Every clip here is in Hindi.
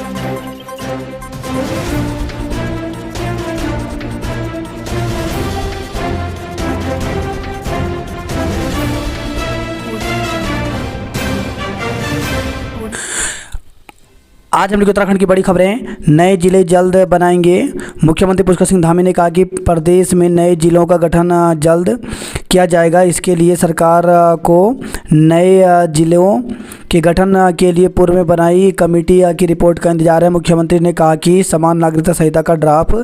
आज हम लोग उत्तराखंड की बड़ी खबरें। नए जिले जल्द बनाएंगे। मुख्यमंत्री पुष्कर सिंह धामी ने कहा कि प्रदेश में नए जिलों का गठन जल्द किया जाएगा। इसके लिए सरकार को नए जिलों के गठन के लिए पूर्व में बनाई कमेटी की रिपोर्ट का इंतजार है। मुख्यमंत्री ने कहा कि समान नागरिकता संहिता का ड्राफ्ट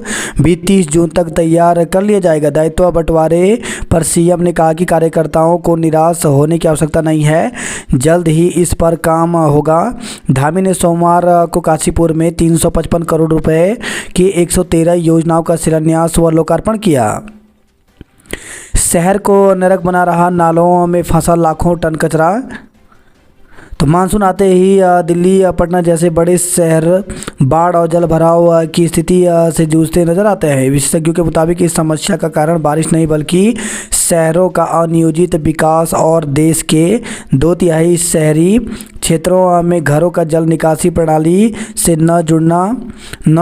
भी 30 जून तक तैयार कर लिया जाएगा। दायित्व बंटवारे पर सीएम ने कहा कि कार्यकर्ताओं को निराश होने की आवश्यकता नहीं है, जल्द ही इस पर काम होगा। धामी ने सोमवार को काशीपुर में 355 करोड़ रुपए की 113 योजनाओं का शिलान्यास व लोकार्पण किया। शहर को नरक बना रहा नालों में फंसा लाखों टन कचरा। तो मानसून आते ही दिल्ली पटना जैसे बड़े शहर बाढ़ और जल भराव की स्थिति से जूझते नजर आते हैं। विशेषज्ञों के मुताबिक इस समस्या का कारण बारिश नहीं बल्कि शहरों का अनियोजित विकास और देश के 2/3 शहरी क्षेत्रों में घरों का जल निकासी प्रणाली से न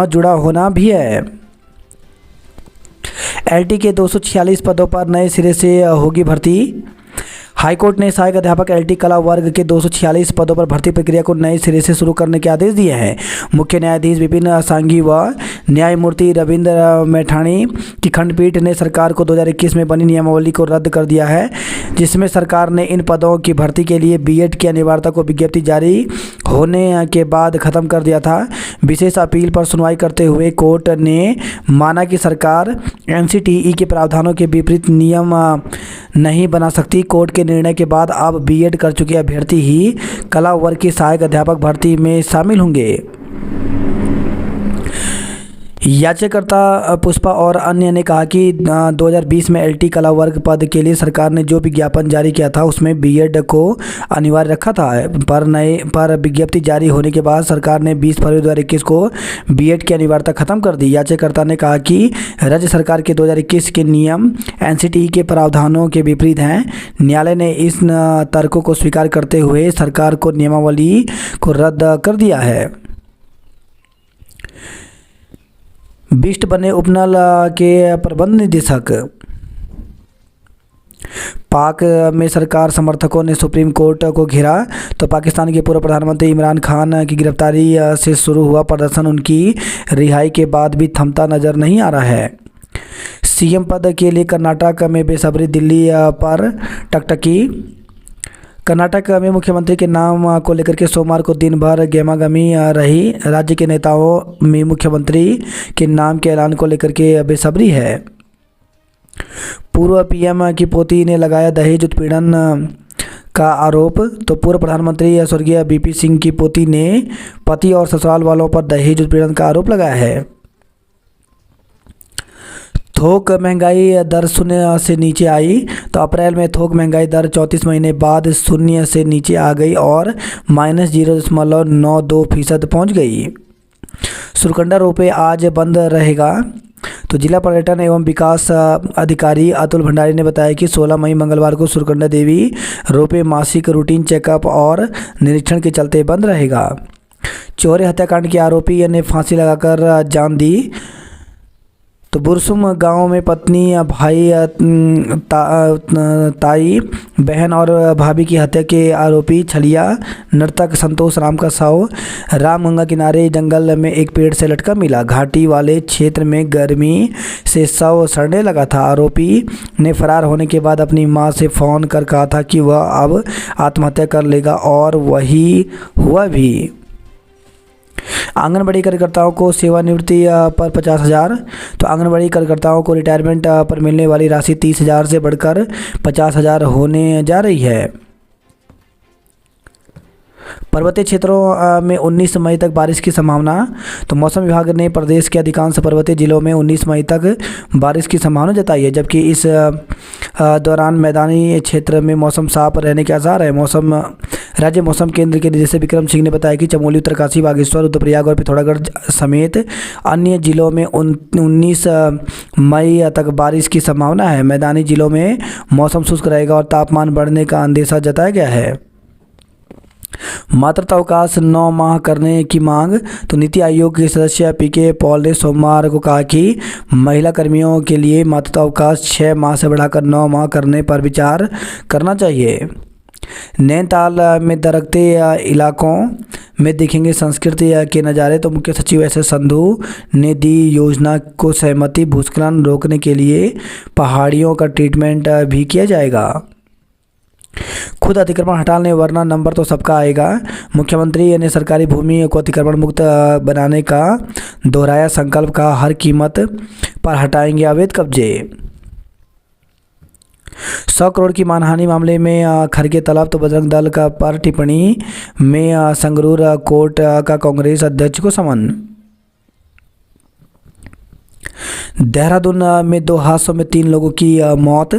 जुड़ा होना भी है। एलटी के 246 पदों पर नए सिरे से होगी भर्ती। हाईकोर्ट ने सहायक अध्यापक एलटी कला वर्ग के 246 पदों पर भर्ती प्रक्रिया को नए सिरे से शुरू करने के आदेश दिए हैं। मुख्य न्यायाधीश विपिन सांघी व न्यायमूर्ति रविंद्र मैठाणी की खंडपीठ ने सरकार को 2021 में बनी नियमावली को रद्द कर दिया है, जिसमें सरकार ने इन पदों की भर्ती के लिए बीएड की अनिवार्यता को विज्ञप्ति जारी होने के बाद खत्म कर दिया था। विशेष अपील पर सुनवाई करते हुए कोर्ट ने माना कि सरकार एनसीटीई के प्रावधानों के विपरीत नियम नहीं बना सकती। कोर्ट के निर्णय के बाद अब बीएड कर चुके अभ्यर्थी ही कला वर्ग की सहायक अध्यापक भर्ती में शामिल होंगे। याचिकाकर्ता पुष्पा और अन्य ने कहा कि 2020 में एलटी कला वर्ग पद के लिए सरकार ने जो विज्ञापन जारी किया था उसमें बीएड को अनिवार्य रखा था, पर विज्ञप्ति जारी होने के बाद सरकार ने 20 फरवरी 2021 को बीएड की अनिवार्यता खत्म कर दी। याचिकाकर्ता ने कहा कि राज्य सरकार के 2021 के नियम एनसीटीई के प्रावधानों के विपरीत हैं। न्यायालय ने इस तर्कों को स्वीकार करते हुए सरकार को नियमावली को रद्द कर दिया है। बिष्ट बने उपनल के प्रबंध निदेशक। पाक में सरकार समर्थकों ने सुप्रीम कोर्ट को घेरा तो पाकिस्तान के पूर्व प्रधानमंत्री इमरान खान की गिरफ्तारी से शुरू हुआ प्रदर्शन उनकी रिहाई के बाद भी थमता नजर नहीं आ रहा है। सीएम पद के लिए कर्नाटक में बेसब्री दिल्ली पर टकटकी। कर्नाटक में मुख्यमंत्री के नाम को लेकर के सोमवार को दिन भर गहमागहमी रही। राज्य के नेताओं में मुख्यमंत्री के नाम के ऐलान को लेकर के बेसब्री है। पूर्व पीएम की पोती ने लगाया दहेज उत्पीड़न का आरोप। तो पूर्व प्रधानमंत्री स्वर्गीय बीपी सिंह की पोती ने पति और ससुराल वालों पर दहेज उत्पीड़न का आरोप लगाया है। थोक महंगाई दर शून्य से नीचे आई। तो अप्रैल में थोक महंगाई दर 34 महीने बाद शून्य से नीचे आ गई और -0.92% पहुंच गई। सुरकंडा रोपवे आज बंद रहेगा। तो जिला पर्यटन एवं विकास अधिकारी अतुल भंडारी ने बताया कि 16 मई मंगलवार को सुरकंडा देवी रोपवे मासिक रूटीन चेकअप और निरीक्षण के चलते बंद रहेगा। चोरी हत्याकांड के आरोपी ने फांसी लगाकर जान दी। तो बुरसुम गांव में पत्नी, भाई, ताई, बहन और भाभी की हत्या के आरोपी छलिया नर्तक संतोष राम का शव रामगंगा किनारे जंगल में एक पेड़ से लटका मिला। घाटी वाले क्षेत्र में गर्मी से शव सड़ने लगा था। आरोपी ने फरार होने के बाद अपनी मां से फ़ोन कर कहा था कि वह अब आत्महत्या कर लेगा और वही हुआ भी। आंगनबाड़ी कार्यकर्ताओं को सेवानिवृत्ति पर 50,000। तो आंगनबाड़ी कार्यकर्ताओं को रिटायरमेंट पर मिलने वाली राशि 30,000 से बढ़कर 50,000 होने जा रही है। पर्वतीय क्षेत्रों में 19 मई तक बारिश की संभावना। तो मौसम विभाग ने प्रदेश के अधिकांश पर्वतीय जिलों में 19 मई तक बारिश की संभावना जताई है, जबकि इस दौरान मैदानी क्षेत्र में मौसम साफ रहने के आसार है। राज्य मौसम केंद्र के निदेशक विक्रम सिंह ने बताया कि चमोली, उत्तरकाशी, बागेश्वर, रुद्रप्रयाग और पिथौरागढ़ समेत अन्य जिलों में 19 मई तक बारिश की संभावना है। मैदानी जिलों में मौसम शुष्क रहेगा और तापमान बढ़ने का अंदेशा जताया गया है। मातृत्व अवकाश 9 माह करने की मांग। तो नीति आयोग के सदस्य पीके पॉल ने सोमवार को कहा कि महिला कर्मियों के लिए मातृत्व अवकाश 6 माह से बढ़ाकर 9 माह करने पर विचार करना चाहिए। नैनीताल में दरकते इलाकों में दिखेंगे संस्कृति के नज़ारे। तो मुख्य सचिव एस संधू ने दी योजना को सहमति। भूस्खलन रोकने के लिए पहाड़ियों का ट्रीटमेंट भी किया जाएगा। खुद अतिक्रमण हटा लें वरना नंबर तो सबका आएगा। मुख्यमंत्री ने सरकारी भूमि को अतिक्रमण मुक्त बनाने का दोहराया संकल्प। का हर कीमत पर हटाएंगे अवैध कब्जे। 100 करोड़ की मानहानि मामले में खरगे तलब। तो बजरंग दल का पर टिप्पणी में संगरूर कोर्ट का कांग्रेस अध्यक्ष को समन। देहरादून में 2 हादसों में 3 लोगों की मौत।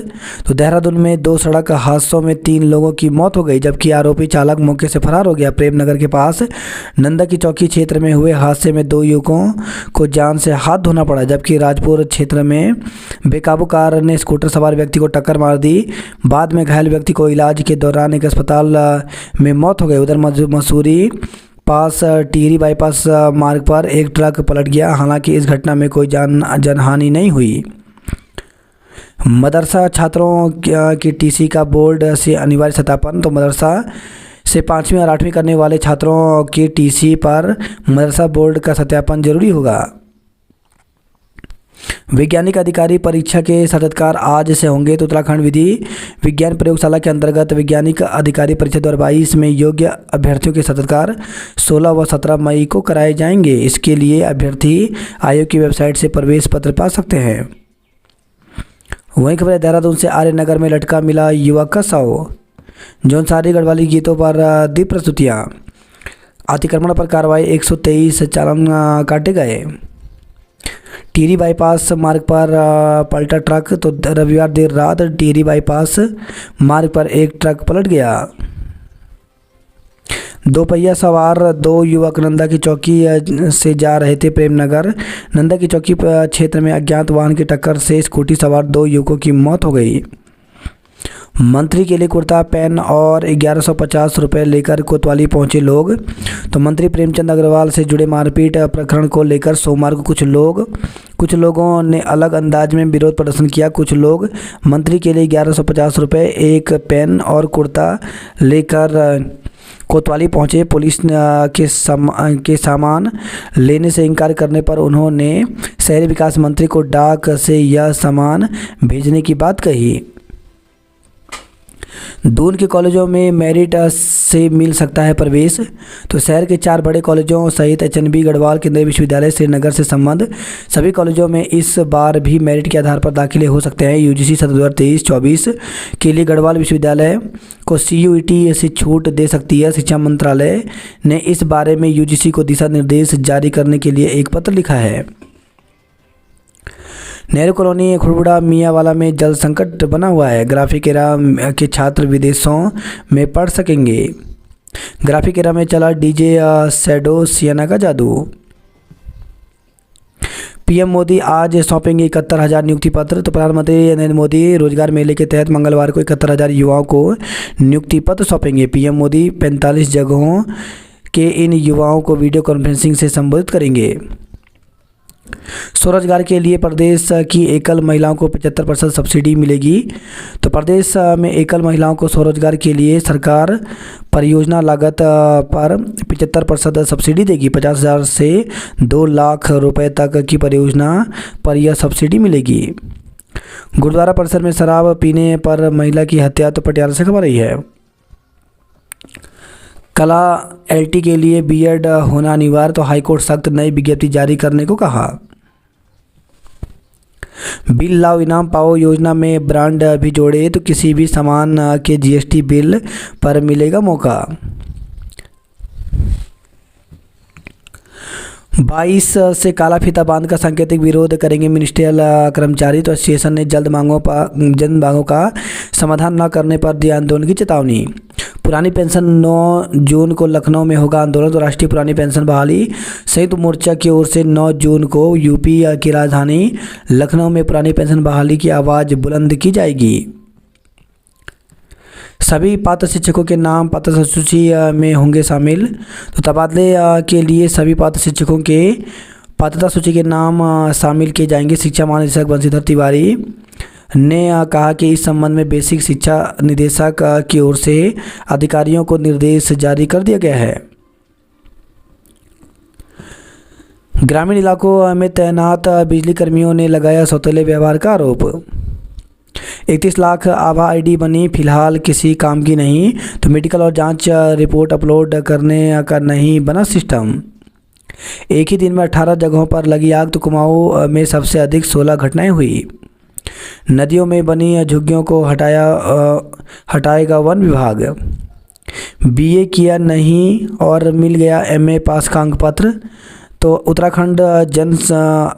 तो देहरादून में 2 सड़क हादसों में 3 लोगों की मौत हो गई, जबकि आरोपी चालक मौके से फरार हो गया। प्रेमनगर के पास नंदा की चौकी क्षेत्र में हुए हादसे में 2 युवकों को जान से हाथ धोना पड़ा, जबकि राजपुर क्षेत्र में बेकाबू कार ने स्कूटर सवार व्यक्ति को टक्कर मार दी। बाद में घायल व्यक्ति को इलाज के दौरान एक अस्पताल में मौत हो गई। उधर मसूरी पास टिहरी बाईपास मार्ग पर एक ट्रक पलट गया। हालांकि इस घटना में कोई जनहानि नहीं हुई। मदरसा छात्रों की टीसी का बोर्ड से अनिवार्य सत्यापन। तो मदरसा से 5वीं और 8वीं करने वाले छात्रों की टीसी पर मदरसा बोर्ड का सत्यापन जरूरी होगा। वैज्ञानिक अधिकारी परीक्षा के साक्षात्कार आज से होंगे। तो उत्तराखंड विधि विज्ञान प्रयोगशाला के अंतर्गत वैज्ञानिक अधिकारी परीक्षा 2022 में योग्य अभ्यर्थियों के साक्षात्कार 16 व 17 मई को कराए जाएंगे। इसके लिए अभ्यर्थी आयोग की वेबसाइट से प्रवेश पत्र पा सकते हैं। वहीं खबर देहरादून से आर्यनगर में लटका मिला युवक का शव। जौनसारी गढ़वाली गीतों पर दी प्रस्तुतियाँ। अतिक्रमण पर कार्रवाई 123 चालान काटे गए। टिहरी बाईपास मार्ग पर पलटा ट्रक। तो रविवार देर रात टिहरी बाईपास मार्ग पर एक ट्रक पलट गया। 2 पहिया सवार 2 युवक नंदा की चौकी से जा रहे थे प्रेमनगर। नंदा की चौकी क्षेत्र में अज्ञात वाहन की टक्कर से स्कूटी सवार 2 युवकों की मौत हो गई। मंत्री के लिए कुर्ता पैन और 1150 रुपये लेकर कोतवाली पहुंचे लोग। तो मंत्री प्रेमचंद अग्रवाल से जुड़े मारपीट प्रकरण को लेकर सोमवार को कुछ लोगों ने अलग अंदाज में विरोध प्रदर्शन किया। कुछ लोग मंत्री के लिए 1150 रुपये, एक पेन और कुर्ता लेकर कोतवाली पहुंचे। पुलिस के सामान लेने से इनकार करने पर उन्होंने शहरी विकास मंत्री को डाक से यह सामान भेजने की बात कही। दून के कॉलेजों में मेरिट से मिल सकता है प्रवेश। तो शहर के 4 बड़े कॉलेजों सहित एचएनबी, गढ़वाल, केंद्रीय विश्वविद्यालय, श्रीनगर से संबंध सभी कॉलेजों में इस बार भी मेरिट के आधार पर दाखिले हो सकते हैं। यूजीसी सत्र 2023-24 के लिए गढ़वाल विश्वविद्यालय को सीयूईटी से छूट दे सकती है। शिक्षा मंत्रालय ने इस बारे में यूजीसी को दिशा निर्देश जारी करने के लिए एक पत्र लिखा है। नेहरू कॉलोनी खुड़बुड़ा मियांवाला में जल संकट बना हुआ है। ग्राफिकेरा के छात्र विदेशों में पढ़ सकेंगे। ग्राफिकेरा में चला डीजे शैडो सियाना का जादू। पीएम मोदी आज सौंपेंगे 71,000 नियुक्ति पत्र। तो प्रधानमंत्री नरेंद्र मोदी रोजगार मेले के तहत मंगलवार को 71,000 युवाओं को नियुक्ति पत्र सौंपेंगे। पीएम मोदी 45 जगहों के इन युवाओं को वीडियो कॉन्फ्रेंसिंग से संबोधित करेंगे। स्वरोजगार के लिए प्रदेश की एकल महिलाओं को 75% सब्सिडी मिलेगी। तो प्रदेश में एकल महिलाओं को स्वरोजगार के लिए सरकार परियोजना लागत पर 75% सब्सिडी देगी। 50,000 से 2 लाख रुपए तक की परियोजना पर यह सब्सिडी मिलेगी। गुरुद्वारा परिसर में शराब पीने पर महिला की हत्या। तो पटियाला से खबर आई है। कला एलटी के लिए बीएड होना अनिवार्य। तो हाईकोर्ट सख्त नई विज्ञप्ति जारी करने को कहा। बिल लाओ इनाम पाओ योजना में ब्रांड भी जोड़े। तो किसी भी सामान के जीएसटी बिल पर मिलेगा मौका। 22 से काला फीता बांध का सांकेतिक विरोध करेंगे मिनिस्ट्रियल कर्मचारी। तो एसोसिएशन ने जल्द मांगों का समाधान न करने पर दी आंदोलन की चेतावनी। पुरानी पेंशन 9 जून को लखनऊ में होगा आंदोलन। तो राष्ट्रीय पुरानी पेंशन बहाली संयुक्त मोर्चा की ओर से 9 जून को यूपी की राजधानी लखनऊ में पुरानी पेंशन बहाली की आवाज़ बुलंद की जाएगी। सभी पात्र शिक्षकों के नाम पात्रता सूची में होंगे शामिल। तो तबादले के लिए सभी पात्र शिक्षकों के पात्रता सूची के नाम शामिल किए जाएंगे। शिक्षा महानिदेशक बंशीधर तिवारी ने कहा कि इस संबंध में बेसिक शिक्षा निदेशक की ओर से अधिकारियों को निर्देश जारी कर दिया गया है। ग्रामीण इलाकों में तैनात बिजली कर्मियों ने लगाया सौतेले व्यवहार का आरोप। 31 लाख आभा आईडी बनी, फिलहाल किसी काम की नहीं। तो मेडिकल और जांच रिपोर्ट अपलोड करने का नहीं बना सिस्टम। एक ही दिन में 18 जगहों पर लगी आग, तो कुमाऊं में सबसे अधिक 16 घटनाएं हुई। नदियों में बनी झुग्गियों को हटाएगा वन विभाग। बीए किया नहीं और मिल गया एमए पास का अंक पत्र। तो उत्तराखंड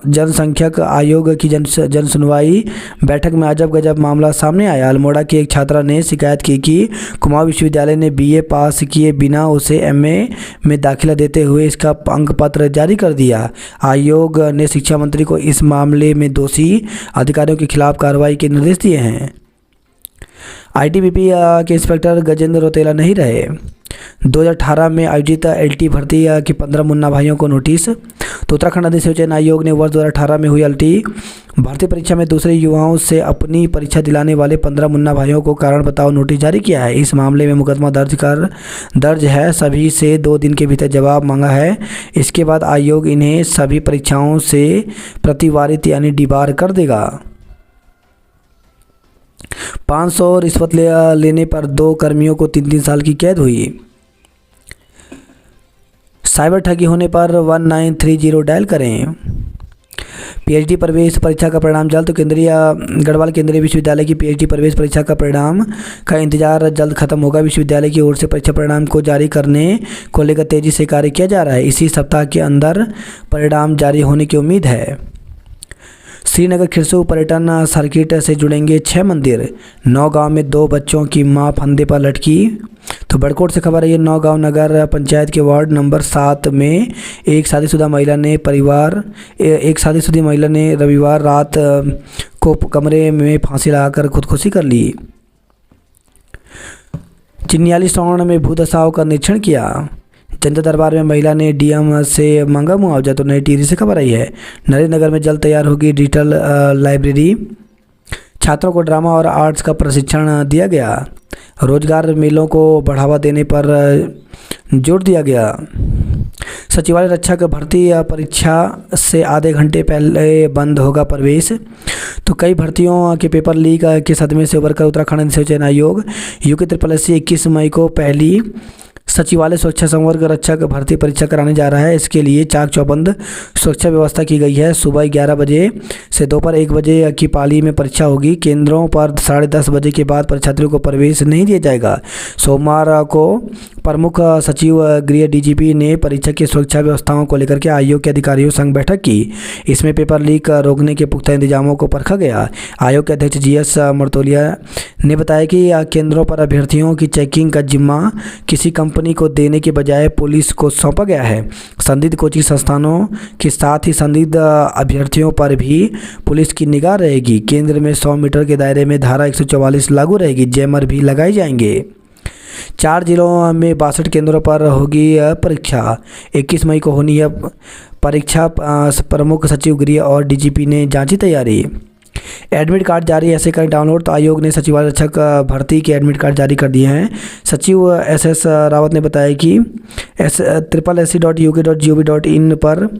जनसंख्यक आयोग की जन सुनवाई बैठक में अजब गजब मामला सामने आया। अल्मोड़ा की एक छात्रा ने शिकायत की कि कुमाऊं विश्वविद्यालय ने बीए पास किए बिना उसे एमए में दाखिला देते हुए इसका अंक पत्र जारी कर दिया। आयोग ने शिक्षा मंत्री को इस मामले में दोषी अधिकारियों के खिलाफ कार्रवाई के निर्देश दिए हैं। आईटीबीपी के इंस्पेक्टर गजेंद्र रौतेला नहीं रहे। 2018 में आयोजित एलटी भर्ती के 15 मुन्ना भाइयों को नोटिस। तो उत्तराखंड अधिसूचना आयोग ने वर्ष 2018 में हुई एलटी भर्ती परीक्षा में दूसरे युवाओं से अपनी परीक्षा दिलाने वाले 15 मुन्ना भाइयों को कारण बताओ नोटिस जारी किया है। इस मामले में मुकदमा दर्ज है। सभी से 2 दिन के भीतर जवाब मांगा है। इसके बाद आयोग इन्हें सभी परीक्षाओं से प्रतिवारित यानी डिबार कर देगा। 500 रिश्वत लेने पर 2 कर्मियों को 3 साल की कैद हुई। साइबर ठगी होने पर 1930 डायल करें। पीएचडी प्रवेश परीक्षा का परिणाम जल्द। तो गढ़वाल केंद्रीय विश्वविद्यालय की पीएचडी प्रवेश परीक्षा का परिणाम का इंतजार जल्द खत्म होगा। विश्वविद्यालय की ओर से परीक्षा परिणाम को जारी करने को लेकर तेजी से कार्य किया जा रहा है। इसी सप्ताह के अंदर परिणाम जारी होने की उम्मीद है। श्रीनगर खिरसू पर्यटन सर्किट से जुड़ेंगे 6 मंदिर। नौगांव में 2 बच्चों की मां फंदे पर लटकी। तो बड़कोट से खबर है, ये नौगांव नगर पंचायत के वार्ड नंबर 7 में एक शादीशुदा महिला ने रविवार रात को कमरे में फांसी लगाकर खुदकुशी कर ली। चिन्याली श्रवण में भूदशाओं का निरीक्षण किया। जनता दरबार में महिला ने डीएम से मांगा मुआवजा। तो नई टिहरी से खबर आई है, नरेंद्र में जल्द तैयार होगी डिजिटल लाइब्रेरी। छात्रों को ड्रामा और आर्ट्स का प्रशिक्षण दिया गया। रोजगार मेलों को बढ़ावा देने पर जोर दिया गया। सचिवालय रक्षक भर्ती परीक्षा से आधे घंटे पहले बंद होगा प्रवेश। तो कई भर्तियों के पेपर लीक के सदमे से उबरकर उत्तराखंड अधिसूचना आयोग यूके SSSC 21 मई को पहली सचिवालय सुरक्षा संवर्ग रक्षक भर्ती परीक्षा कराने जा रहा है। इसके लिए चाक चौबंद सुरक्षा व्यवस्था की गई है। सुबह 11 बजे से दोपहर 1 बजे की पाली में परीक्षा होगी। केंद्रों पर 10:30 बजे के बाद परीक्षार्थियों को प्रवेश नहीं दिया जाएगा। सोमवार को प्रमुख सचिव गृह डीजीपी ने परीक्षा की सुरक्षा व्यवस्थाओं को लेकर के आयोग के अधिकारियों संग बैठक की। इसमें पेपर लीक रोकने के पुख्ता इंतजामों को परखा गया। आयोग के अध्यक्ष GS मर्तोलिया ने बताया कि केंद्रों पर अभ्यर्थियों की चेकिंग का जिम्मा किसी कंपनी को देने के बजाय पुलिस को सौंपा गया है। संदिग्ध कोचिंग संस्थानों के साथ ही संदिग्ध अभ्यर्थियों पर भी पुलिस की निगाह रहेगी। केंद्र में 100 मीटर के दायरे में धारा 144 लागू रहेगी। जैमर भी लगाए जाएंगे। 4 जिलों में 62 केंद्रों पर होगी परीक्षा। 21 मई को होनी है परीक्षा। प्रमुख सचिव गृह और डीजीपी ने जांची तैयारी। एडमिट कार्ड जारी, ऐसे करें डाउनलोड। तो आयोग ने सचिवालय रक्षक भर्ती के एडमिट कार्ड जारी कर दिए हैं। सचिव SS रावत ने बताया कि SSSC.uk.gov.in पर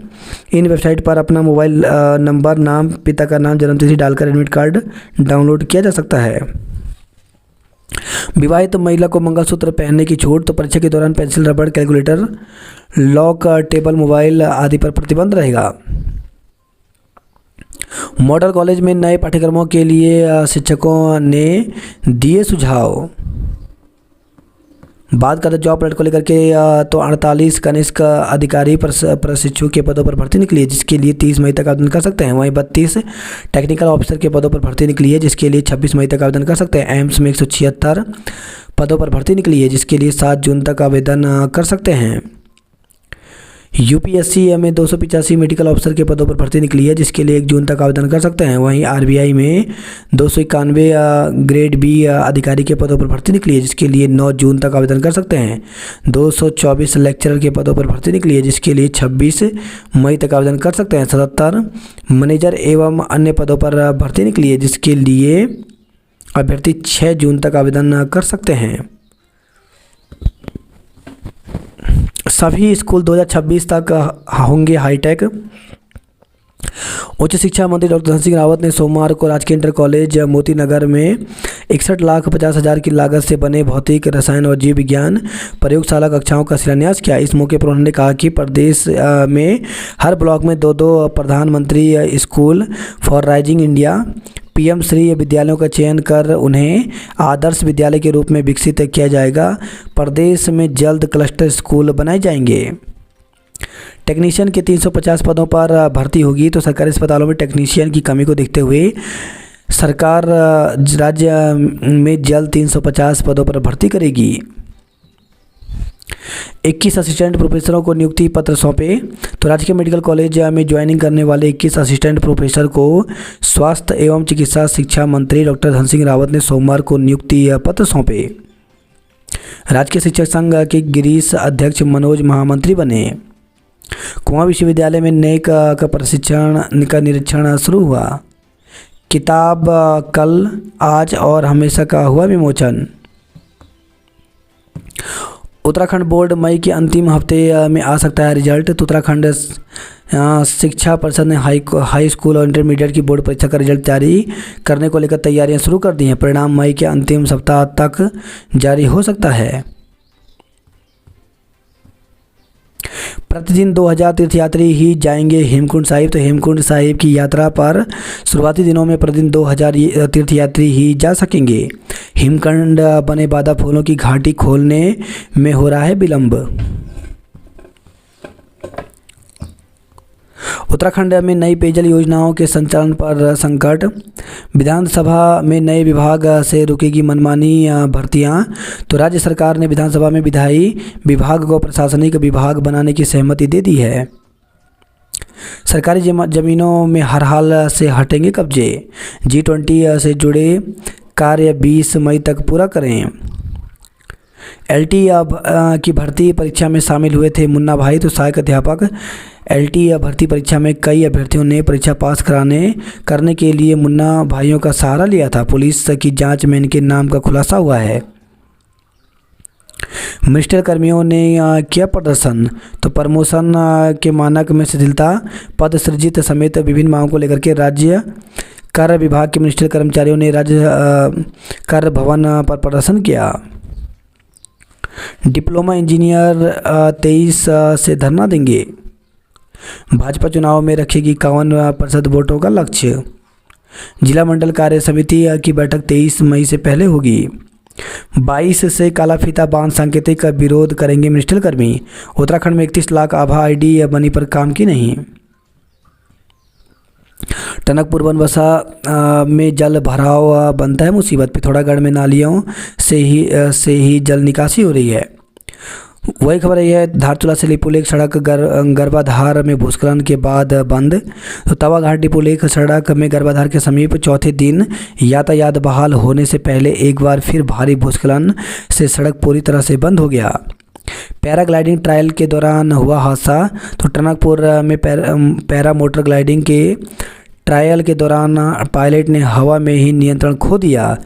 इन वेबसाइट पर अपना मोबाइल नंबर, नाम, पिता का नाम, जन्मतिथि डालकर एडमिट कार्ड डाउनलोड किया जा सकता है। विवाहित महिला को मंगलसूत्र पहनने की छूट। तो परीक्षा के दौरान पेंसिल, रबड़, कैलकुलेटर, लॉक, टेबल, मोबाइल आदि पर प्रतिबंध रहेगा। मॉडल कॉलेज में नए पाठ्यक्रमों के लिए शिक्षकों ने दिए सुझाव। बात करते जॉब अलर्ट को लेकर के तो 48 कनिष्ठ अधिकारी प्रशिक्षु के पदों पर भर्ती निकली है, जिसके लिए 30 मई तक आवेदन कर सकते हैं। वहीं 32 टेक्निकल ऑफिसर के पदों पर भर्ती निकली है, जिसके लिए 26 मई तक आवेदन कर सकते हैं। एम्स में 176 पदों पर भर्ती निकली है, जिसके लिए 7 जून तक आवेदन कर सकते हैं। यूपीएससी में 285 मेडिकल ऑफिसर के पदों पर भर्ती निकली है, जिसके लिए 1 जून तक आवेदन कर सकते हैं। वहीं आरबीआई में 291 ग्रेड बी अधिकारी के पदों पर भर्ती निकली है, जिसके लिए 9 जून तक आवेदन कर सकते हैं। 224 लेक्चरर के पदों पर भर्ती निकली है, जिसके लिए 26 मई तक आवेदन कर सकते हैं। 77 मैनेजर एवं अन्य पदों पर भर्ती निकली है, जिसके लिए अभ्यर्थी 6 जून तक आवेदन कर सकते हैं। सभी स्कूल 2026 तक होंगे हाईटेक। उच्च शिक्षा मंत्री डॉक्टर धन सिंह रावत ने सोमवार को राजकीय इंटर कॉलेज मोती नगर में 61,50,000 की लागत से बने भौतिक, रसायन और जीव विज्ञान प्रयोगशाला कक्षाओं का शिलान्यास किया। इस मौके पर उन्होंने कहा कि प्रदेश में हर ब्लॉक में 2 प्रधानमंत्री school for rising India PM Shri विद्यालयों का चयन कर उन्हें आदर्श विद्यालय के रूप में विकसित किया जाएगा। प्रदेश में जल्द क्लस्टर स्कूल बनाए जाएंगे। टेक्नीशियन के 350 पदों पर भर्ती होगी। तो सरकारी अस्पतालों में टेक्नीशियन की कमी को देखते हुए सरकार राज्य में जल्द 350 पदों पर भर्ती करेगी। 21 असिस्टेंट प्रोफेसरों को नियुक्ति पत्र सौंपे। तो राजकीय मेडिकल कॉलेज में ज्वाइनिंग करने वाले 21 असिस्टेंट प्रोफेसर को स्वास्थ्य एवं चिकित्सा शिक्षा मंत्री डॉक्टर धन सिंह रावत ने सोमवार को नियुक्ति पत्र सौंपे। राजकीय शिक्षक संघ के गिरीश अध्यक्ष मनोज महामंत्री बने। कुआं विश्वविद्यालय में नए का प्रशिक्षण का निरीक्षण शुरू हुआ। किताब कल, आज और हमेशा का हुआ विमोचन। उत्तराखंड बोर्ड मई के अंतिम हफ्ते में आ सकता है रिजल्ट। तो उत्तराखंड शिक्षा परिषद ने हाई स्कूल और इंटरमीडिएट की बोर्ड परीक्षा का रिजल्ट जारी करने को लेकर तैयारियां शुरू कर दी हैं। परिणाम मई के अंतिम सप्ताह तक जारी हो सकता है। प्रतिदिन 2000 तीर्थयात्री ही जाएंगे हेमकुंड साहिब। तो हेमकुंड साहिब की यात्रा पर शुरुआती दिनों में प्रतिदिन 2000 तीर्थयात्री ही जा सकेंगे। हिमखंड बने बाधा फूलों की घाटी खोलने में हो रहा है विलंब। उत्तराखंड में नई पेयजल योजनाओं के संचालन पर संकट। विधानसभा में नए विभाग से रुकेगी मनमानी भर्तियां। तो राज्य सरकार ने विधानसभा में विधायी विभाग को प्रशासनिक विभाग बनाने की सहमति दे दी है। सरकारी जमीनों में हर हाल से हटेंगे कब्जे। G20 से जुड़े कार्य 20 मई तक पूरा करें। LT की भर्ती परीक्षा में शामिल हुए थे मुन्ना भाई। तो सहायक अध्यापक LT भर्ती परीक्षा में कई अभ्यर्थियों ने परीक्षा पास करने के लिए मुन्ना भाइयों का सहारा लिया था। पुलिस की जांच में इनके नाम का खुलासा हुआ है। मिनिस्टर कर्मियों ने किया प्रदर्शन। तो प्रमोशन के मानक में शिथिलता, पद सृजित समेत विभिन्न मांगों को लेकर के राज्य कार्य विभाग के मिनिस्टर कर्मचारियों ने राज्य कार्य भवन पर प्रदर्शन किया। डिप्लोमा इंजीनियर 23 से धरना देंगे। भाजपा चुनाव में रखेगी 51% वोटों का लक्ष्य। जिला मंडल कार्य समिति की बैठक 23 मई से पहले होगी। 22 से काला फीता बांध सांकेतिक का विरोध करेंगे मिनिस्टर कर्मी। उत्तराखंड में 31 लाख आभा आईडी बनी पर काम की नहीं। टनकपुर बनबसा में जल भराव बनता है मुसीबत। पिथौरागढ़ में नालियों से ही जल निकासी हो रही है। वही खबर यह है, धारचूला से लिपुलेख सड़क गर्भाधार में भूस्खलन के बाद बंद। तो तवाघाट लिपुलेख सड़क में गर्भाधार के समीप चौथे दिन यातायात बहाल होने से पहले एक बार फिर भारी भूस्खलन से सड़क पूरी तरह से बंद हो गया। पैराग्लाइडिंग ट्रायल के दौरान हुआ हादसा। तो टनकपुर में पैरा मोटर ग्लाइडिंग के ट्रायल के दौरान पायलट ने हवा में ही नियंत्रण खो दिया।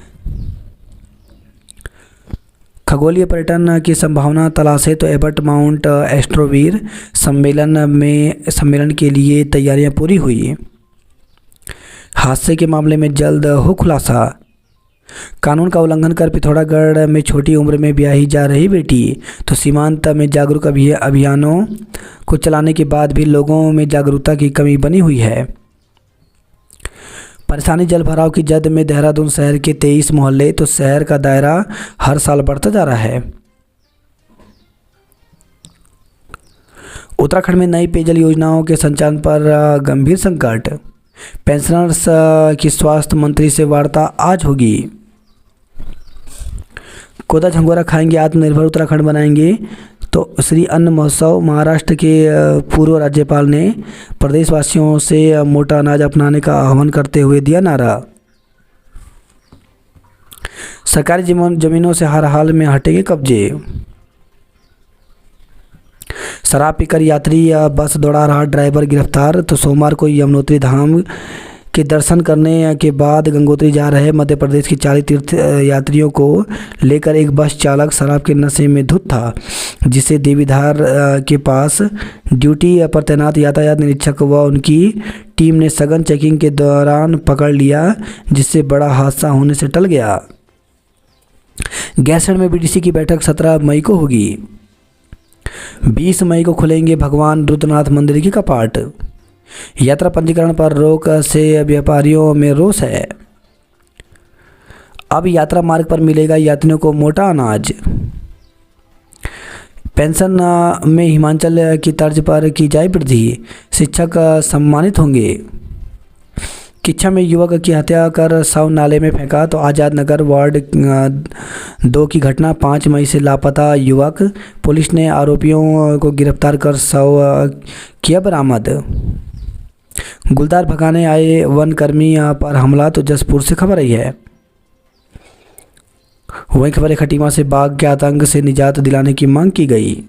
खगोलीय पर्यटन की संभावना तलाशे। तो एबट माउंट एस्ट्रोवीर सम्मेलन के लिए तैयारियां पूरी हुई। हादसे के मामले में जल्द हो खुलासा। कानून का उल्लंघन कर पिथौरागढ़ में छोटी उम्र में ब्याही जा रही बेटी। तो सीमांत में जागरूक अभियानों को चलाने के बाद भी लोगों में जागरूकता की कमी बनी हुई है। परेशानी जल भराव की जद में देहरादून शहर के 23 मोहल्ले। तो शहर का दायरा हर साल बढ़ता जा रहा है। उत्तराखंड में नई पेयजल योजनाओं के संचालन पर गंभीर संकट। पेंशनर्स की स्वास्थ्य मंत्री से वार्ता आज होगी। कोदा झंगोरा खाएंगे आत्मनिर्भर उत्तराखंड बनाएंगे। तो श्री अन्न महोत्सव महाराष्ट्र के पूर्व राज्यपाल ने प्रदेशवासियों से मोटा अनाज अपनाने का आह्वान करते हुए दिया नारा। सरकारी जमीनों से हर हाल में हटेंगे कब्जे। शराब पीकर यात्री बस दौड़ा रहा ड्राइवर गिरफ्तार। तो सोमवार को यमुनोत्री धाम के दर्शन करने के बाद गंगोत्री जा रहे मध्य प्रदेश के 40 तीर्थ यात्रियों को लेकर एक बस चालक शराब के नशे में धुत था, जिसे देवीधार के पास ड्यूटी पर तैनात यातायात निरीक्षक व उनकी टीम ने सघन चेकिंग के दौरान पकड़ लिया, जिससे बड़ा हादसा होने से टल गया। गैरसैंण में बीडीसी की बैठक 17 मई को होगी। 20 मई को खुलेंगे भगवान रुद्रनाथ मंदिर के कपाट। यात्रा पंजीकरण पर रोक से व्यापारियों में रोष है। अब यात्रा मार्ग पर मिलेगा यात्रियों को मोटा अनाज। पेंशन में हिमाचल की तर्ज पर की जाए वृद्धि। शिक्षक सम्मानित होंगे। किच्छा में युवक की हत्या कर शव नाले में फेंका। तो आज़ाद नगर वार्ड 2 की घटना। 5 मई से लापता युवक। पुलिस ने आरोपियों को गिरफ्तार कर शव किया बरामद। गुलदार भगाने आए वन कर्मी पर हमला। तो जसपुर से खबर आई है। वहीं खबर है खटीमा से बाघ के आतंक से निजात दिलाने की मांग की गई।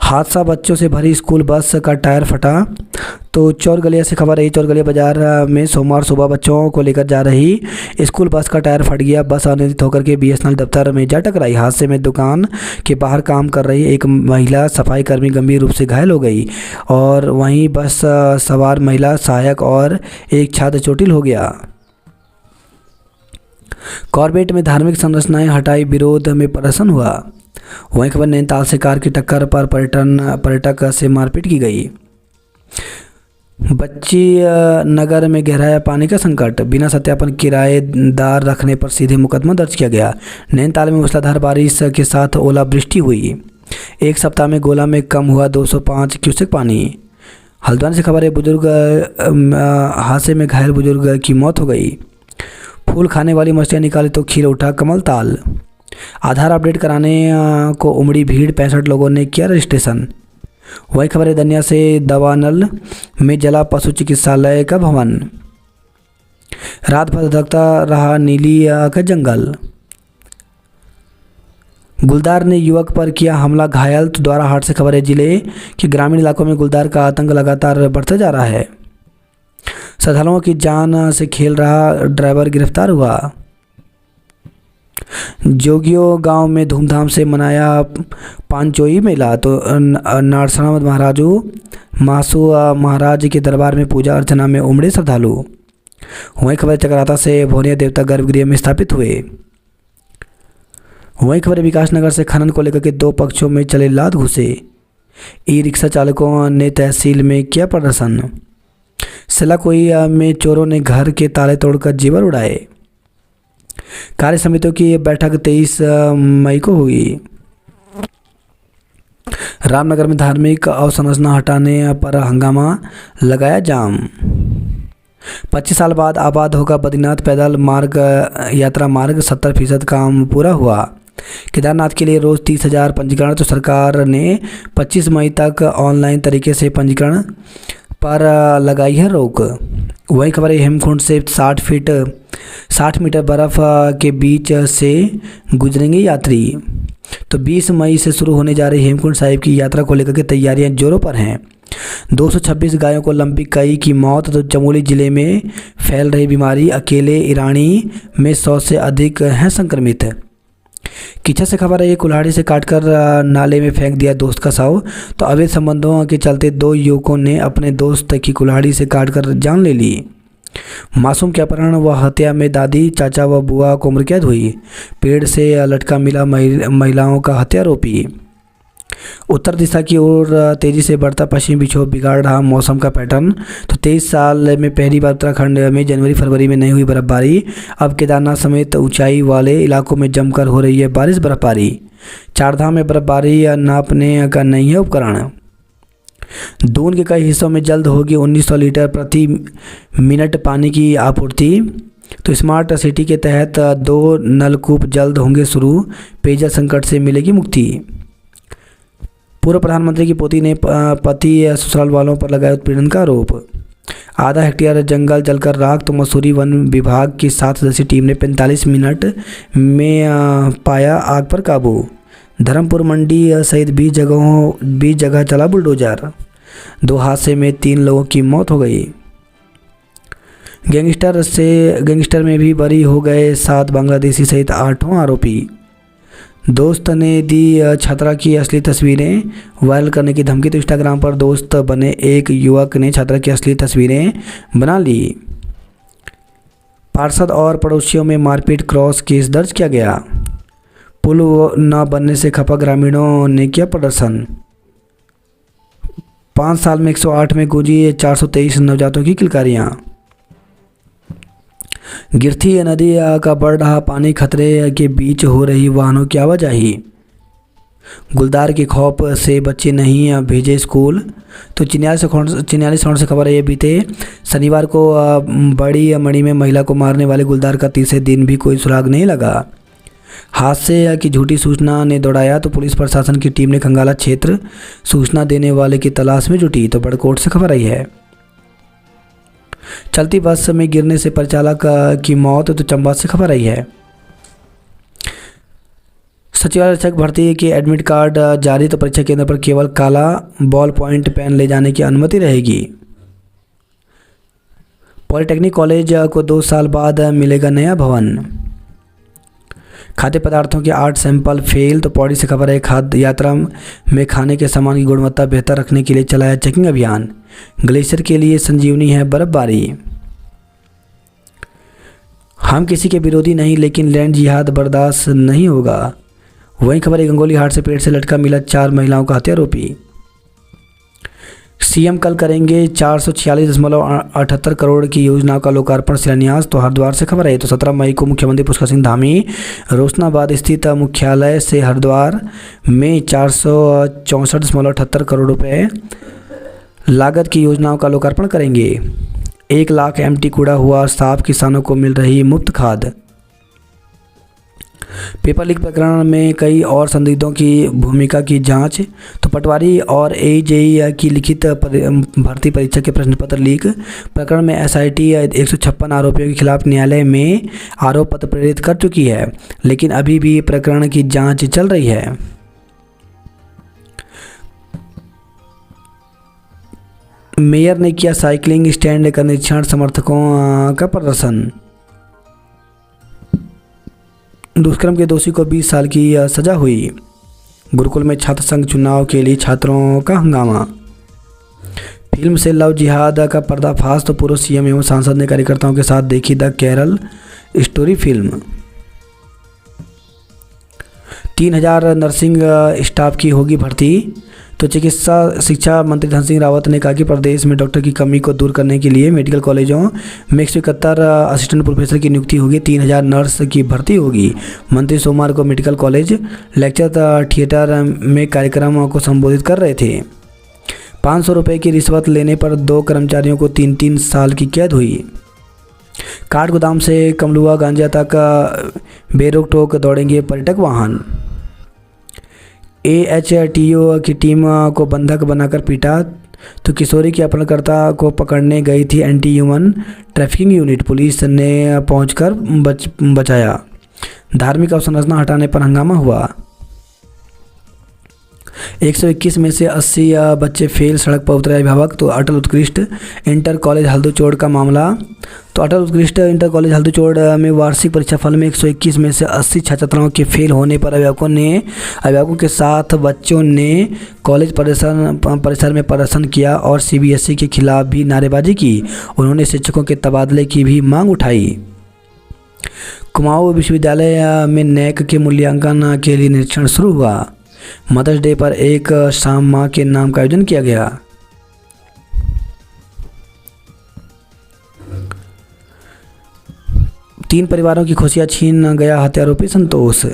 हादसा बच्चों से भरी स्कूल बस का टायर फटा। तो चौरगलिया से खबर है। चौरगलिया बाजार में सोमवार सुबह बच्चों को लेकर जा रही स्कूल बस का टायर फट गया। बस अनियंत्रित होकर के बीएसएनएल दफ्तर में जा टकराई। हादसे में दुकान के बाहर काम कर रही एक महिला सफाई कर्मी गंभीर रूप से घायल हो गई और वहीं बस सवार महिला सहायक और एक छात्र चोटिल हो गया। कॉर्बेट में धार्मिक संरचनाएं हटाई विरोध में प्रदर्शन हुआ। वहीं खबर नैनीताल से कार की टक्कर पर पर्यटक से मारपीट की गई। बच्ची नगर में गहराया पानी का संकट। बिना सत्यापन किराएदार रखने पर सीधे मुकदमा दर्ज किया गया। नैनीताल में मूसलाधार बारिश के साथ ओलावृष्टि हुई। एक सप्ताह में गोला में कम हुआ 205 क्यूसेक पानी। हल्द्वानी से खबर है बुजुर्ग हादसे में घायल बुजुर्ग की मौत हो गई। फूल खाने वाली मछलियाँ निकाली तो खीर उठा कमल ताल। आधार अपडेट कराने को उमड़ी भीड़। 65 लोगों ने किया रजिस्ट्रेशन। वही खबर है दनिया से दवानल में जला पशु चिकित्सालय का भवन। रात भर धधकता रहा नीली का जंगल। गुलदार ने युवक पर किया हमला, घायल। तो द्वारा हाट से खबर है जिले के ग्रामीण इलाकों में गुलदार का आतंक लगातार बढ़ता जा रहा है। श्रद्धालुओं की जान से खेल रहा ड्राइवर गिरफ्तार हुआ। जोगियो गांव में धूमधाम से मनाया पांचोई मेला। तो नारसना महाराजू मासू महाराज के दरबार में पूजा अर्चना में उमड़े श्रद्धालु। वहीं खबर चक्राता से भोनिया देवता गर्भगृह में स्थापित हुए। वहीं खबर विकास नगर से खनन को लेकर के 2 पक्षों में चले लात घुसे। ई रिक्शा चालकों ने तहसील में किया प्रदर्शन। सिलाकोई में चोरों ने घर के ताले तोड़कर जेवर उड़ाए। कार्य समितियों की बैठक 23 मई को हुई। रामनगर में धार्मिक अवसंरचना हटाने पर हंगामा, लगाया जाम। 25 साल बाद आबाद होगा बद्रीनाथ पैदल मार्ग यात्रा मार्ग। 70% काम पूरा हुआ। केदारनाथ के लिए रोज़ 30,000 पंजीकरण। तो सरकार ने 25 मई तक ऑनलाइन तरीके से पंजीकरण पर लगाई है रोक। वही खबर है हेमकुंड से 60 मीटर बर्फ़ के बीच से गुजरेंगे यात्री। तो 20 मई से शुरू होने जा रही हेमकुंड साहिब की यात्रा को लेकर के तैयारियां जोरों पर हैं। 226 गायों को लंपी कई की मौत। तो चमोली जिले में फैल रही बीमारी। अकेले ईरानी में 100 से अधिक हैं संक्रमित। किच्छा से खबर है ये कुल्हाड़ी से काटकर नाले में फेंक दिया दोस्त का शव। तो अवैध संबंधों के चलते 2 युवकों ने अपने दोस्त की कुल्हाड़ी से काटकर जान ले ली। मासूम के अपहरण व हत्या में दादी, चाचा व बुआ को उम्र कैद हुई। पेड़ से लटका मिला महिलाओं का हत्यारोपी। उत्तर दिशा की ओर तेजी से बढ़ता पश्चिमी विक्षोभ बिगाड़ रहा मौसम का पैटर्न। तो 23 साल में पहली बार उत्तराखंड में जनवरी फरवरी में नहीं हुई बर्फबारी। अब केदारनाथ समेत ऊंचाई वाले इलाकों में जमकर हो रही है बारिश बर्फबारी। 4 धाम में बर्फबारी नापने का नहीं है उपकरण। दून के कई हिस्सों में जल्द होगी 1900 लीटर प्रति मिनट पानी की आपूर्ति। तो स्मार्ट सिटी के तहत 2 नलकूप जल्द होंगे शुरू। पेयजल संकट से मिलेगी मुक्ति। पूर्व प्रधानमंत्री की पोती ने पति ससुराल वालों पर लगाया उत्पीड़न का आरोप। आधा हेक्टेयर जंगल जलकर राख तो मसूरी वन विभाग की 7 सदस्यीय टीम ने 45 मिनट में पाया आग पर काबू। धर्मपुर मंडी सहित 20 जगह चला बुलडोजर। 2 हादसे में 3 लोगों की मौत हो गई। गैंगस्टर में भी बरी हो गए 7 बांग्लादेशी सहित 8 आरोपी। दोस्त ने दी छात्रा की असली तस्वीरें वायरल करने की धमकी तो इंस्टाग्राम पर दोस्त बने एक युवक ने छात्रा की असली तस्वीरें बना ली। पार्षद और पड़ोसियों में मारपीट क्रॉस केस दर्ज किया गया। पुल न बनने से खपा ग्रामीणों ने किया प्रदर्शन। 5 साल में 108 में गूंजी 423 नवजातों की किलकारियां। गिरती नदी का बढ़ रहा पानी, खतरे के बीच हो रही वाहनों की आवाजाही। गुलदार के खौफ से बच्चे नहीं भेजे स्कूल तो चिन्याली सौंड से खबर है। ये बीते शनिवार को बड़ी मणि में महिला को मारने वाले गुलदार का तीसरे दिन भी कोई सुराग नहीं लगा। हादसे की झूठी सूचना ने दौड़ाया तो पुलिस प्रशासन की टीम ने खंगाला क्षेत्र सूचना देने वाले की तलाश में जुटी तो बड़कोट से खबर आई है। चलती बस में गिरने से परिचालक की मौत तो चंबा से खबर आई है। सचिवालय शिक्षक भर्ती के एडमिट कार्ड जारी तो परीक्षा केंद्र पर केवल काला बॉल पॉइंट पेन ले जाने की अनुमति रहेगी। पॉलिटेक्निक कॉलेज को 2 साल बाद मिलेगा नया भवन। खाद्य पदार्थों के 8 सैंपल फेल तो पौड़ी से खबर है। खाद्य यात्रा में खाने के सामान की गुणवत्ता बेहतर रखने के लिए चलाया चेकिंग अभियान। ग्लेशियर के लिए संजीवनी है बर्फबारी। हम किसी के विरोधी नहीं लेकिन लैंड जिहाद बर्दाश्त नहीं होगा। वहीं खबर है गंगोली हाट से पेट से लटका मिला 4 महिलाओं का हत्यारोपी। सीएम कल करेंगे 446.78 करोड़ की योजनाओं का लोकार्पण शिलान्यास तो हरिद्वार से खबर है। तो 17 मई को मुख्यमंत्री पुष्कर सिंह धामी रोशनाबाद स्थित मुख्यालय से हरिद्वार में 464.78 करोड़ रुपए लागत की योजनाओं का लोकार्पण करेंगे। 1 लाख एमटी कूड़ा हुआ साफ, किसानों को मिल रही मुफ्त खाद। पेपर लीक प्रकरण में कई और संदिग्धों की भूमिका की जांच तो पटवारी और एजेई की लिखित भर्ती परीक्षा के प्रश्न पत्र लीक प्रकरण में एसआईटी 156 आरोपियों के खिलाफ न्यायालय में आरोप पत्र प्रेरित कर चुकी है लेकिन अभी भी प्रकरण की जांच चल रही है। मेयर ने किया साइकिलिंग स्टैंड का निरीक्षण, समर्थकों का प्रदर्शन। दुष्कर्म के दोषी को 20 साल की सजा हुई। गुरुकुल में छात्र संघ चुनाव के लिए छात्रों का हंगामा। फिल्म से लव जिहाद का पर्दाफाश तो पूर्व सीएम एवं सांसद ने कार्यकर्ताओं के साथ देखी the Kerala story film. 3000 nursing staff की होगी भर्ती तो चिकित्सा शिक्षा मंत्री धन सिंह रावत ने कहा कि प्रदेश में डॉक्टर की कमी को दूर करने के लिए मेडिकल कॉलेजों में 171 असिस्टेंट प्रोफेसर की नियुक्ति होगी। 3000 नर्स की भर्ती होगी। मंत्री सोमवार को मेडिकल कॉलेज लेक्चर थिएटर में कार्यक्रम को संबोधित कर रहे थे। 500 रुपये की रिश्वत लेने पर 2 कर्मचारियों को 3-3 साल की कैद हुई। काठ गोदाम से कमलुआ गांजा तक बेरोक टोक दौड़ेंगे पर्यटक वाहन। एएचटीओ की टीम को बंधक बनाकर पीटा तो किशोरी के अपहरणकर्ता को पकड़ने गई थी anti human trafficking unit. Police ने पहुंचकर बचाया। धार्मिक अवसंरचना हटाने पर हंगामा हुआ। 121 में से 80 बच्चे फेल, सड़क पर उतरे अभिभावक। तो अटल उत्कृष्ट इंटर कॉलेज हल्दूचोड़ का मामला। तो अटल उत्कृष्ट इंटर कॉलेज हल्दूचोड़ में वार्षिक परीक्षा फल में 121 में से 80 छात्राओं के फेल होने पर अभिभावकों के साथ बच्चों ने कॉलेज परिसर में प्रदर्शन किया और सीबीएसई के खिलाफ भी नारेबाजी की। उन्होंने शिक्षकों के तबादले की भी मांग उठाई। कुमाऊं विश्वविद्यालय में नैक के मूल्यांकन के लिए निरीक्षण शुरू हुआ। मदर्स डे पर एक शाम माँ के नाम का आयोजन किया गया। तीन परिवारों की खुशियां छीन गया हत्यारोपी संतोष।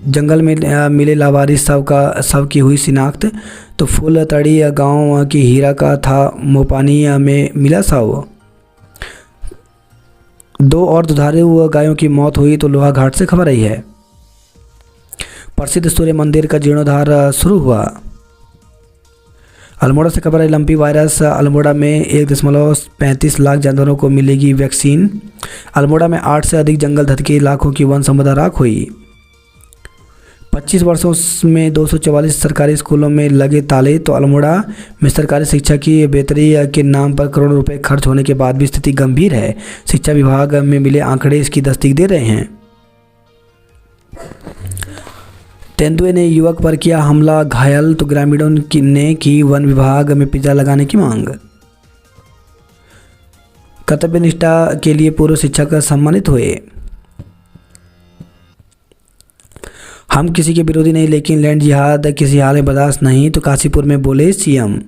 जंगल में मिले लावारिस शव की हुई शिनाख्त। तो फूलतड़ी गांव की हीरा का था मोपानी में मिला शव। 2 और दुधारू गायों की मौत हुई तो लोहा घाट से खबर आई है। प्रसिद्ध सूर्य मंदिर का जीर्णोद्धार शुरू हुआ। अल्मोड़ा से खबर है, लंपी वायरस अल्मोड़ा में 1.35 लाख जानवरों को मिलेगी वैक्सीन। अल्मोड़ा में 8 से अधिक जंगल धधके, लाखों की वन संपदा राख हुई। 25 वर्षों में 244 सरकारी स्कूलों में लगे ताले, तो अल्मोड़ा में सरकारी शिक्षा की बेहतरी के नाम पर करोड़ों रुपए खर्च होने के बाद भी स्थिति गंभीर है। शिक्षा विभाग में मिले आंकड़े इसकी तस्दीक दे रहे हैं। तेंदुए ने युवक पर किया हमला, घायल, तो ग्रामीणों ने की वन विभाग में पिंजरा लगाने की मांग। कर्तव्य निष्ठा के लिए पूर्व शिक्षक सम्मानित हुए। हम किसी के विरोधी नहीं, लेकिन लैंड जिहाद किसी हाल में बर्दाश्त नहीं, तो काशीपुर में बोले सीएम।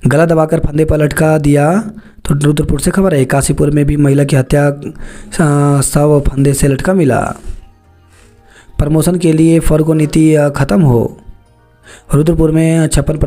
गला दबाकर फंदे पर लटका दिया, तो रुद्रपुर से खबर है, काशीपुर में भी महिला की हत्या, शव फंदे से लटका मिला। प्रमोशन के लिए फर्गो नीति खत्म हो। रुद्रपुर में 56